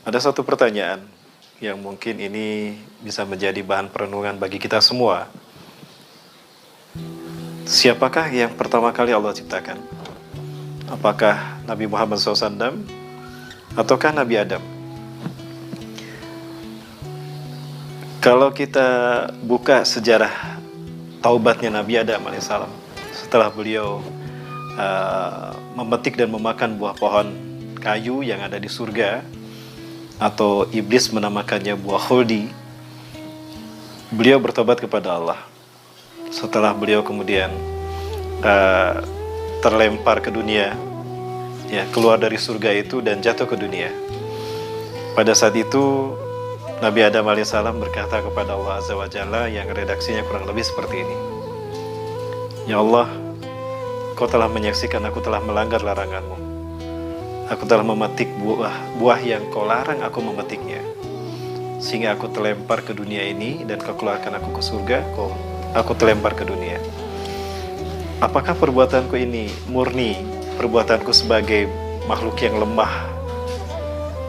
Ada satu pertanyaan yang mungkin ini bisa menjadi bahan perenungan bagi kita semua. Siapakah yang pertama kali Allah ciptakan? Apakah Nabi Muhammad SAW ataukah Nabi Adam? Kalau kita buka sejarah taubatnya Nabi Adam alaihissalam setelah beliau memetik dan memakan buah pohon kayu yang ada di surga, atau iblis menamakannya buah khuldi, beliau bertobat kepada Allah. Setelah beliau kemudian terlempar ke dunia, ya, keluar dari surga itu dan jatuh ke dunia. Pada saat itu Nabi Adam alaihissalam berkata kepada Allah Azza wa Jalla yang redaksinya kurang lebih seperti ini. Ya Allah, Kau telah menyaksikan aku telah melanggar laranganmu. Aku telah memetik buah yang Kau larang aku memetiknya, sehingga aku terlempar ke dunia ini, dan Kau keluarkan aku ke surga, aku terlempar ke dunia. Apakah perbuatanku ini murni perbuatanku sebagai makhluk yang lemah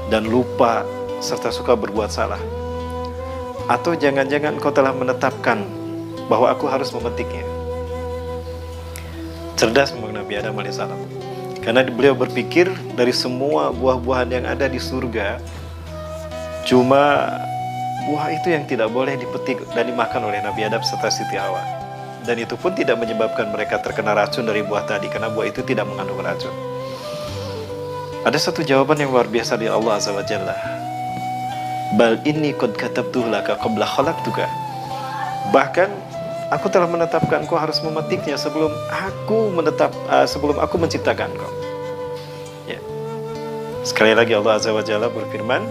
dan lupa serta suka berbuat salah? Atau jangan-jangan Kau telah menetapkan bahwa aku harus memetiknya? Cerdas memang Nabi Adam alaihissalam, karena beliau berpikir dari semua buah-buahan yang ada di surga, cuma buah itu yang tidak boleh dipetik dan dimakan oleh Nabi Adam serta Siti Hawa. Dan itu pun tidak menyebabkan mereka terkena racun dari buah tadi, karena buah itu tidak mengandung racun. Ada satu jawaban yang luar biasa dari Allah Azza wa Jalla. Bal inni qad katabtuhu laka qabla khalaqtuka. Bahkan aku telah menetapkan kau harus memetiknya sebelum aku menciptakan kau. Ya. Sekali lagi Allah Azza wa Jalla berfirman,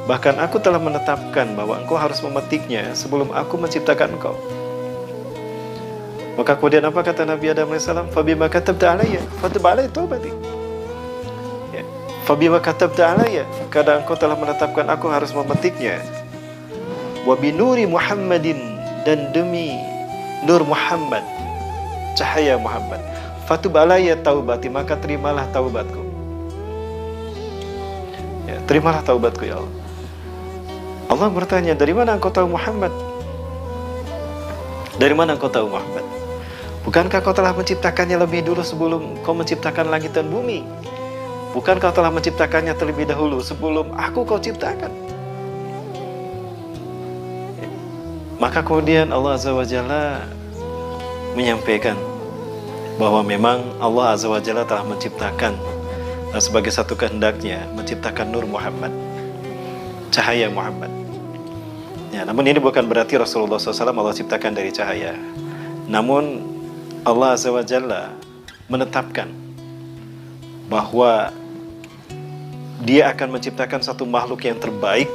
bahkan aku telah menetapkan bahwa engkau harus memetiknya sebelum aku menciptakan engkau. Maka kemudian apa kata Nabi Adam AS? Fabima katabta alayya fatub alayya taubati. Ya. Fabima katabta alayya, karena engkau telah menetapkan aku harus memetiknya. Wa binuri Muhammadin, dan demi nur Muhammad, cahaya Muhammad, fatub alayya taubati, maka terimalah taubatku. Ya, terimalah taubatku ya Allah. Allah bertanya, dari mana engkau tahu Muhammad? Dari mana engkau tahu Muhammad? Bukankah kau telah menciptakannya lebih dulu sebelum kau menciptakan langit dan bumi? Bukankah kau telah menciptakannya terlebih dahulu sebelum aku kau ciptakan? Maka kemudian Allah Azza wa Jalla menyampaikan bahwa memang Allah Azza wa Jalla telah menciptakan sebagai satu kehendaknya, menciptakan nur Muhammad, cahaya Muhammad. Ya, namun ini bukan berarti Rasulullah SAW Allah ciptakan dari cahaya. Namun Allah Azza wa Jalla menetapkan bahwa Dia akan menciptakan satu makhluk yang terbaik,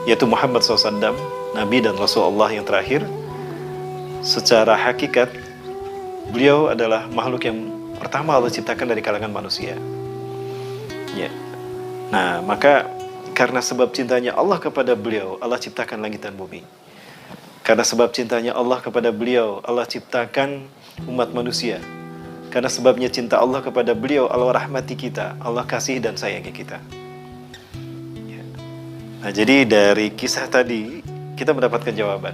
yaitu Muhammad SAW, Nabi dan Rasulullah yang terakhir. Secara hakikat beliau adalah makhluk yang pertama Allah ciptakan dari kalangan manusia. Ya. Nah, maka karena sebab cintanya Allah kepada beliau, Allah ciptakan langit dan bumi. Karena sebab cintanya Allah kepada beliau, Allah ciptakan umat manusia. Karena sebabnya cinta Allah kepada beliau, Allah rahmati kita, Allah kasih dan sayangi kita. Ya. Nah, jadi dari kisah tadi kita mendapatkan jawaban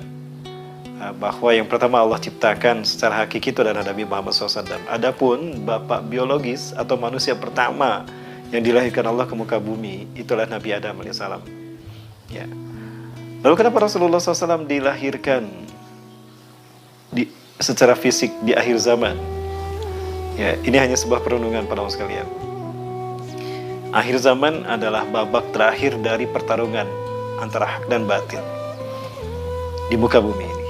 bahwa yang pertama Allah ciptakan secara hakiki itu adalah Nabi Muhammad SAW. Adapun bapak biologis atau manusia pertama yang dilahirkan Allah ke muka bumi itulah Nabi Adam AS. Ya. Lalu kenapa Rasulullah SAW dilahirkan secara fisik di akhir zaman? Ya, ini hanya sebuah perenungan para sekalian. Akhir zaman adalah babak terakhir dari pertarungan antara hak dan batil di muka bumi ini.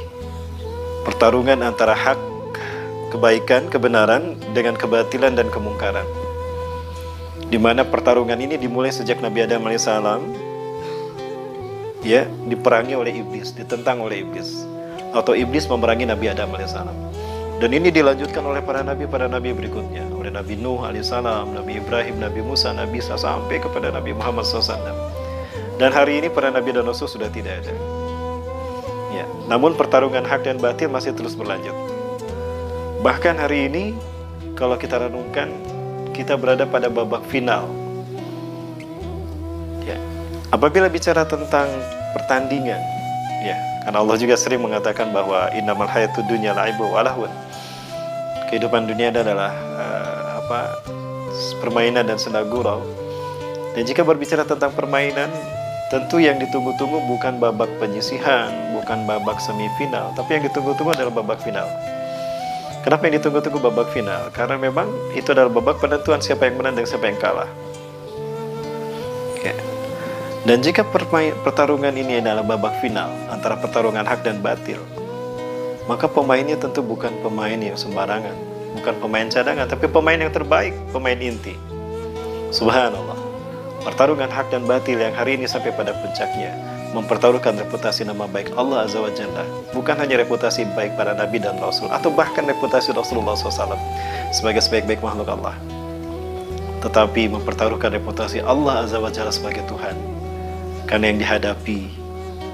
Pertarungan antara hak, kebaikan, kebenaran dengan kebatilan dan kemungkaran. Di mana pertarungan ini dimulai sejak Nabi Adam alaihissalam, ya, diperangi oleh iblis, ditentang oleh iblis, atau iblis memerangi Nabi Adam alaihissalam. Dan ini dilanjutkan oleh para nabi berikutnya, oleh Nabi Nuh alaihissalam, Nabi Ibrahim, Nabi Musa, Nabi Isa, sampai kepada Nabi Muhammad SAW. Dan hari ini para nabi dan rasul sudah tidak ada. Ya, namun pertarungan hak dan batil masih terus berlanjut. Bahkan hari ini kalau kita renungkan, kita berada pada babak final. Ya, Apabila bicara tentang pertandingan, ya, karena Allah juga sering mengatakan bahwa innamal hayatud dunya la'ibu wa lahun. Kehidupan dunia adalah permainan dan senda gurau. Dan jika berbicara tentang permainan, tentu yang ditunggu-tunggu bukan babak penyisihan, bukan babak semifinal, tapi yang ditunggu-tunggu adalah babak final. Kenapa yang ditunggu-tunggu babak final? Karena memang itu adalah babak penentuan siapa yang menang dan siapa yang kalah. Oke. Dan jika pertarungan ini adalah babak final antara pertarungan hak dan batil, maka pemainnya tentu bukan pemain yang sembarangan, bukan pemain cadangan, tapi pemain yang terbaik, pemain inti. Subhanallah. Pertarungan hak dan batil yang hari ini sampai pada puncaknya mempertaruhkan reputasi nama baik Allah Azza wa Jalla. Bukan hanya reputasi baik para nabi dan rasul, atau bahkan reputasi Rasulullah SAW sebagai sebaik-baik makhluk Allah, tetapi mempertaruhkan reputasi Allah Azza wa Jalla sebagai Tuhan. Karena yang dihadapi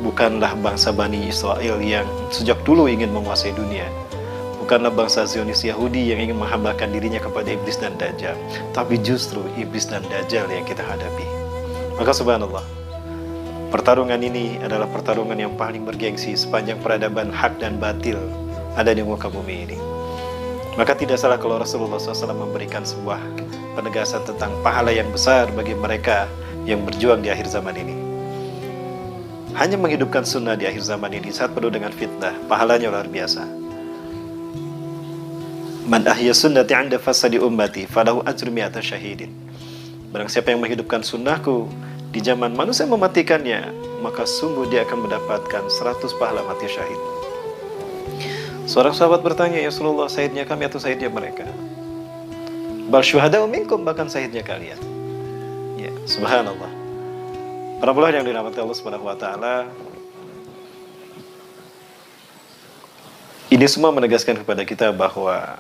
bukanlah bangsa Bani Israel yang sejak dulu ingin menguasai dunia, bukanlah bangsa Zionis Yahudi yang ingin menghambakan dirinya kepada iblis dan dajjal, tapi justru iblis dan dajjal yang kita hadapi. Maka subhanallah, pertarungan ini adalah pertarungan yang paling bergengsi sepanjang peradaban hak dan batil ada di muka bumi ini. Maka tidak salah kalau Rasulullah SAW memberikan sebuah penegasan tentang pahala yang besar bagi mereka yang berjuang di akhir zaman ini. Hanya menghidupkan sunnah di akhir zaman ini saat penuh dengan fitnah, pahalanya luar biasa. Man ahya sunnati 'inda fasadi ummati falahu ajru mi'ata syahidin. Barang siapa yang menghidupkan sunnahku di zaman manusia mematikannya, maka sungguh dia akan mendapatkan 100 pahala mati syahid. Seorang sahabat bertanya, ya Rasulullah, syahidnya kami atau syahidnya mereka? Bal syuhada'u minkum, bahkan syahidnya kalian. Ya, subhanallah. Para pelajar yang dirahmati Allah Subhanahu wa taala, ini semua menegaskan kepada kita bahwa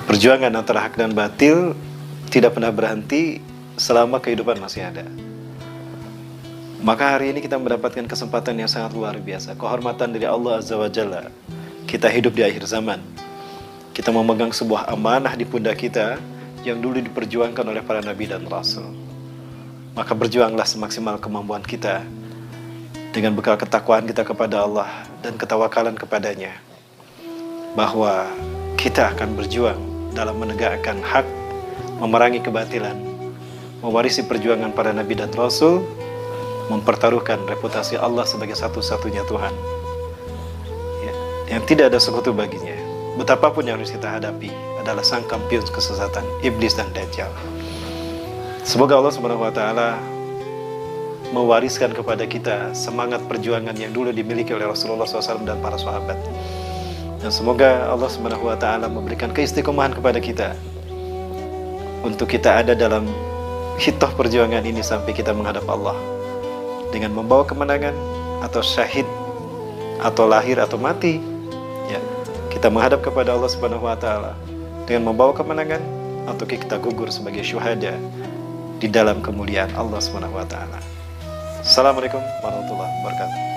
perjuangan antara hak dan batil tidak pernah berhenti selama kehidupan masih ada. Maka hari ini kita mendapatkan kesempatan yang sangat luar biasa, kehormatan dari Allah Azza wa Jalla. Kita hidup di akhir zaman. Kita memegang sebuah amanah di pundak kita yang dulu diperjuangkan oleh para nabi dan rasul. Maka berjuanglah semaksimal kemampuan kita dengan bekal ketakwaan kita kepada Allah dan ketawakalan kepadanya, bahwa kita akan berjuang dalam menegakkan hak, memerangi kebatilan, mewarisi perjuangan para nabi dan rasul, mempertaruhkan reputasi Allah sebagai satu-satunya Tuhan, ya, yang tidak ada sekutu baginya. Betapapun yang harus kita hadapi adalah sang kampiun kesesatan, iblis dan dajjal. Semoga Allah Subhanahu wa taala mewariskan kepada kita semangat perjuangan yang dulu dimiliki oleh Rasulullah SAW dan para sahabat. Dan semoga Allah Subhanahu wa taala memberikan keistiqomahan kepada kita untuk kita ada dalam hitoh perjuangan ini sampai kita menghadap Allah dengan membawa kemenangan atau syahid atau lahir atau mati, ya, kita menghadap kepada Allah Subhanahu wa taala dengan membawa kemenangan atau kita gugur sebagai syuhada di dalam kemuliaan Allah Subhanahu wa taala. Assalamualaikum warahmatullahi wabarakatuh.